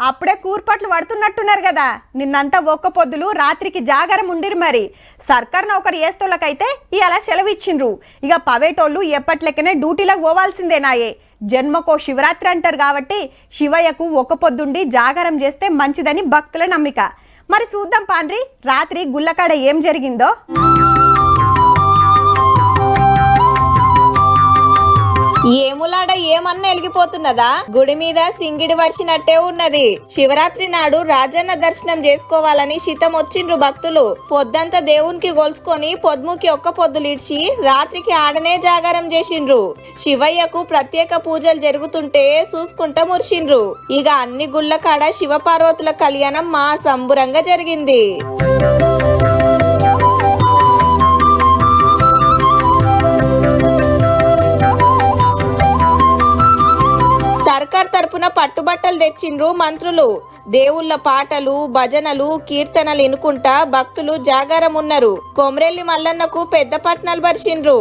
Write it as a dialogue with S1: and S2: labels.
S1: అప్పుడే కూర్పట్లు పడుతున్నట్టున్నారు కదా. నిన్నంతా ఒక్క పొద్దులు రాత్రికి జాగారం ఉండిరు. మరి సర్కార్ నౌకరు చేస్తోళ్ళకైతే ఇవాళ సెలవు ఇచ్చిండ్రు. ఇక పవేటోళ్ళు ఎప్పట్లెక్కనే డ్యూటీలకు పోవాల్సిందేనాయే. జన్మకో శివరాత్రి అంటారు కాబట్టి శివయ్యకు ఒక్క పొద్దుండి జాగారం చేస్తే మంచిదని భక్తుల నమ్మిక. మరి చూద్దాం పాండ్రి రాత్రి గుళ్ళకాడ ఏం జరిగిందో.
S2: ఏములాడ ఏమన్నా ఎలిగిపోతున్నదా? గుడి మీద సింగిడి వర్షినట్టే ఉన్నది. శివరాత్రి నాడు రాజన్న దర్శనం చేసుకోవాలని శితం వచ్చిండ్రు భక్తులు. పొద్దంతా దేవునికి గొలుసుకొని పొద్దుముకి ఒక్క పొద్దులిడ్చి రాత్రికి ఆడనే జాగారం చేసిండ్రు. శివయ్యకు ప్రత్యేక పూజలు జరుగుతుంటే చూసుకుంటా మురిసిండ్రు. ఇక అన్ని గుళ్ళ కాడ శివపార్వతుల కళ్యాణం మా సంబురంగా జరిగింది. సర్కార్ తరపున పట్టుబట్టలు తెచ్చిండ్రు మంత్రులు. దేవుళ్ళ పాటలు భజనలు కీర్తనలు వినుకుంటా భక్తులు జాగారం ఉన్నారు. కొమరెల్లి మల్లన్నకు పెద్ద పట్నాలు పరిచిండ్రు.